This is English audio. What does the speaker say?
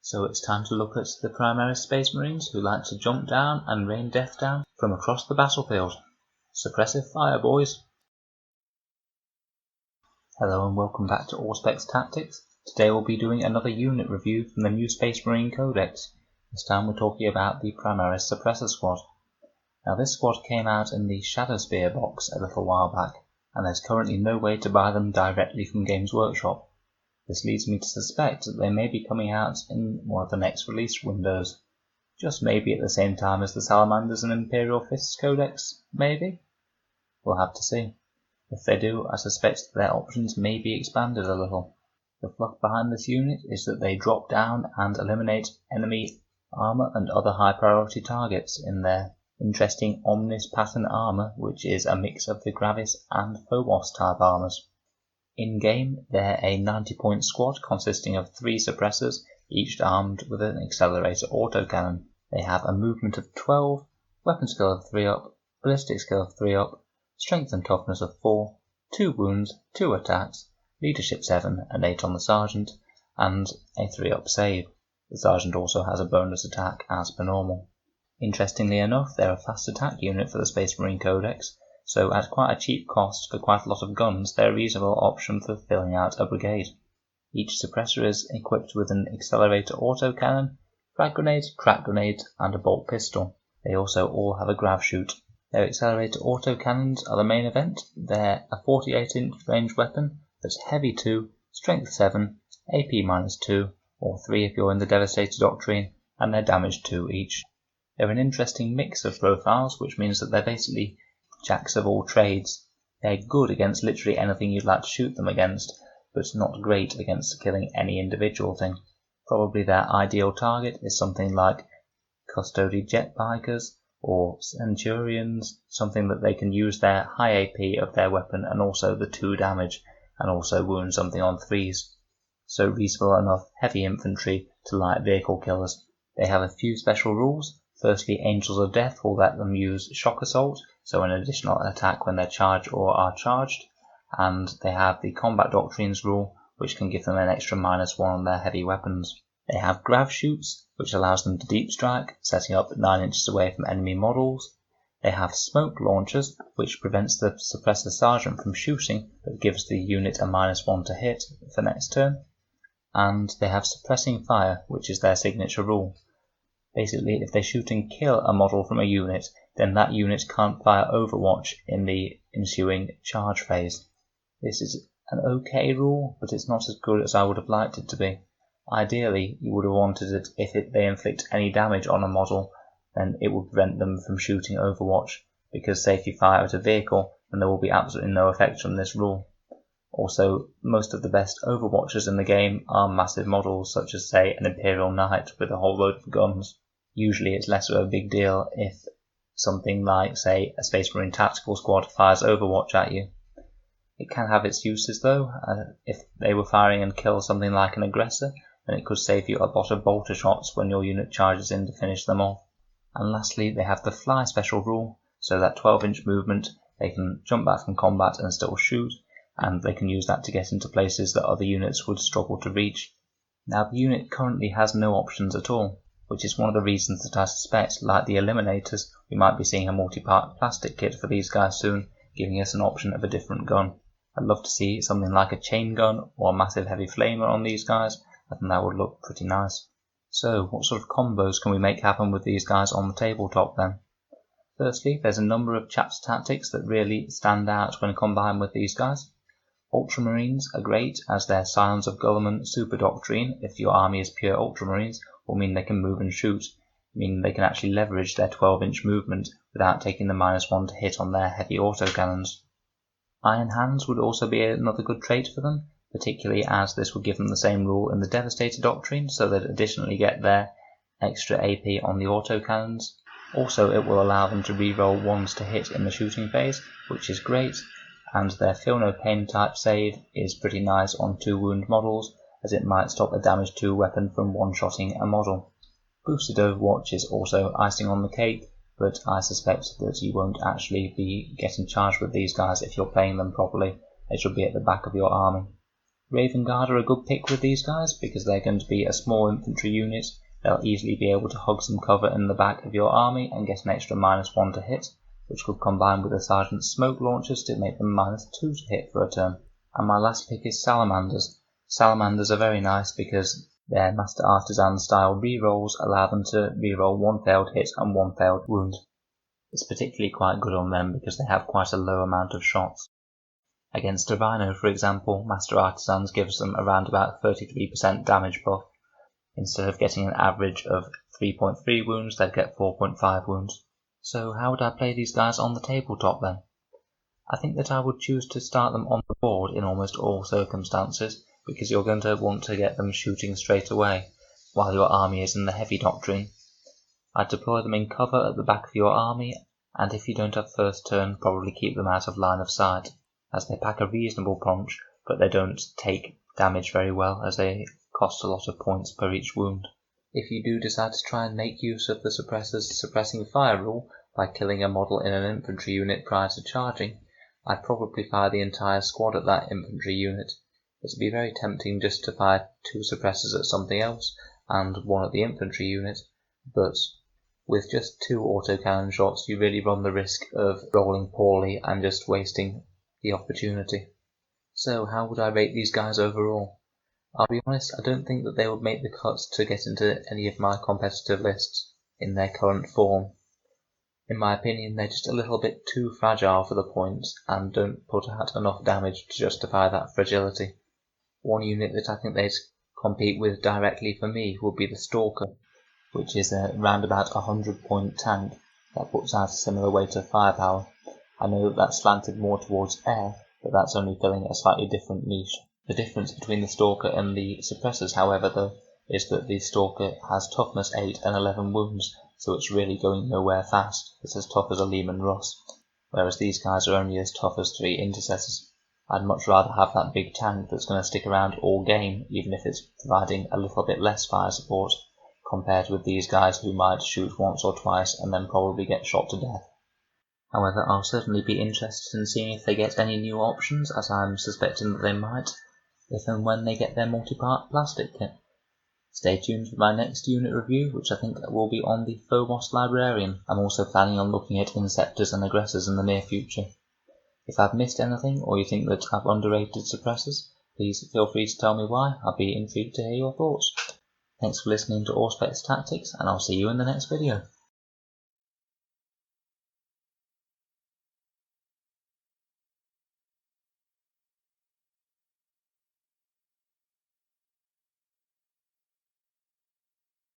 So it's time to look at the Primaris Space Marines who like to jump down and rain death down from across the battlefield. Suppressive fire, boys! Hello and welcome back to Auspex Tactics. Today we'll be doing another unit review from the new Space Marine Codex. This time we're talking about the Primaris Suppressor Squad. Now this squad came out in the Shadowspear box a little while back, and there's currently no way to buy them directly from Games Workshop. This leads me to suspect that they may be coming out in one of the next release windows. Just maybe at the same time as the Salamanders and Imperial Fists Codex, maybe? We'll have to see. If they do, I suspect that their options may be expanded a little. The fluff behind this unit is that they drop down and eliminate enemy armor and other high priority targets in their interesting Omnis pattern armor, which is a mix of the Gravis and Phobos type armors. In-game, they're a 90-point squad consisting of 3 suppressors, each armed with an accelerator autocannon. They have a movement of 12, weapon skill of 3 up, ballistic skill of 3 up, strength and toughness of 4, 2 wounds, 2 attacks, leadership 7 and 8 on the sergeant, and a 3 up save. The sergeant also has a bonus attack as per normal. Interestingly enough, they're a fast attack unit for the Space Marine Codex, so at quite a cheap cost for quite a lot of guns, they're a reasonable option for filling out a brigade. Each suppressor is equipped with an accelerator autocannon, frag grenades, crack grenades, and a bolt pistol. They also all have a grav chute. Their accelerator autocannons are the main event. They're a 48-inch range weapon that's heavy 2, strength 7, AP -2, or 3 if you're in the Devastator Doctrine, and they're damage 2 each. They're an interesting mix of profiles, which means that they're basically jacks of all trades. They're good against literally anything you'd like to shoot them against, but not great against killing any individual thing. Probably their ideal target is something like custody jet bikers or centurions, something that they can use their high AP of their weapon and also the 2 damage, and also wound something on 3s. So reasonable enough heavy infantry to light vehicle killers. They have a few special rules. Firstly, Angels of Death will let them use Shock Assault, so an additional attack when they're charged or are charged, and they have the Combat Doctrines rule, which can give them an extra -1 on their heavy weapons. They have Grav Chutes, which allows them to deep strike, setting up 9 inches away from enemy models. They have Smoke Launchers, which prevents the Suppressor Sergeant from shooting, but gives the unit a -1 to hit for next turn. And they have Suppressing Fire, which is their signature rule. Basically, if they shoot and kill a model from a unit, then that unit can't fire Overwatch in the ensuing charge phase. This is an okay rule, but it's not as good as I would have liked it to be. Ideally, you would have wanted it if they inflict any damage on a model, then it would prevent them from shooting Overwatch, because say if you fire at a vehicle, then there will be absolutely no effect from this rule. Also, most of the best Overwatchers in the game are massive models, such as say an Imperial Knight with a whole load of guns. Usually it's less of a big deal if something like, say, a Space Marine Tactical Squad fires Overwatch at you. It can have its uses though. If they were firing and kill something like an aggressor, then it could save you a lot of bolter shots when your unit charges in to finish them off. And lastly, they have the Fly special rule, so that 12-inch movement, they can jump back from combat and still shoot, and they can use that to get into places that other units would struggle to reach. Now the unit currently has no options at all, which is one of the reasons that I suspect, like the Eliminators, we might be seeing a multi-part plastic kit for these guys soon, giving us an option of a different gun. I'd love to see something like a chain gun or a massive heavy flamer on these guys. I think that would look pretty nice. So, what sort of combos can we make happen with these guys on the tabletop then? Firstly, there's a number of chapter tactics that really stand out when combined with these guys. Ultramarines are great, as their Silence of Guilliman super doctrine, if your army is pure Ultramarines, will mean they can move and shoot, meaning they can actually leverage their 12-inch movement without taking the -1 to hit on their heavy autocannons. Iron Hands would also be another good trait for them, particularly as this would give them the same rule in the Devastator Doctrine, so they'd additionally get their extra AP on the autocannons. Also, it will allow them to reroll 1s to hit in the shooting phase, which is great, and their Feel No Pain type save is pretty nice on 2 wound models, as it might stop a damage 2 weapon from one-shotting a model. Boosted Overwatch is also icing on the cake, but I suspect that you won't actually be getting charged with these guys if you're playing them properly. They should be at the back of your army. Raven Guard are a good pick with these guys because they're going to be a small infantry unit. They'll easily be able to hug some cover in the back of your army and get an extra -1 to hit, which could combine with the Sergeant's smoke launchers to make them -2 to hit for a turn. And my last pick is Salamanders. Salamanders are very nice because their Master Artisan style rerolls allow them to reroll 1 failed hit and 1 failed wound. It's particularly quite good on them because they have quite a low amount of shots. Against a Rhino, for example, Master Artisans gives them around about 33% damage buff. Instead of getting an average of 3.3 wounds, they'd get 4.5 wounds. So how would I play these guys on the tabletop then? I think that I would choose to start them on the board in almost all circumstances, because you're going to want to get them shooting straight away, while your army is in the heavy doctrine. I'd deploy them in cover at the back of your army, and if you don't have first turn, probably keep them out of line of sight, as they pack a reasonable punch, but they don't take damage very well, as they cost a lot of points per each wound. If you do decide to try and make use of the Suppressors' suppressing fire rule by killing a model in an infantry unit prior to charging, I'd probably fire the entire squad at that infantry unit. It would be very tempting just to fire 2 Suppressors at something else, and 1 at the infantry unit, but with just 2 autocannon shots you really run the risk of rolling poorly and just wasting the opportunity. So how would I rate these guys overall? I'll be honest, I don't think that they would make the cut to get into any of my competitive lists in their current form. In my opinion, they're just a little bit too fragile for the points and don't put out enough damage to justify that fragility. One unit that I think they'd compete with directly for me would be the Stalker, which is a round about 100-point tank that puts out a similar weight of firepower. I know that that's slanted more towards air, but that's only filling a slightly different niche. The difference between the Stalker and the Suppressors, however, though, is that the Stalker has toughness 8 and 11 wounds, so it's really going nowhere fast. It's as tough as a Lehman Russ, whereas these guys are only as tough as 3 Intercessors. I'd much rather have that big tank that's going to stick around all game, even if it's providing a little bit less fire support, compared with these guys who might shoot once or twice and then probably get shot to death. However, I'll certainly be interested in seeing if they get any new options, as I'm suspecting that they might, if and when they get their multi-part plastic kit. Stay tuned for my next unit review, which I think will be on the Phobos Librarian. I'm also planning on looking at Inceptors and Aggressors in the near future. If I've missed anything, or you think that I've underrated Suppressors, please feel free to tell me why. I'll be intrigued to hear your thoughts. Thanks for listening to Auspex Tactics, and I'll see you in the next video.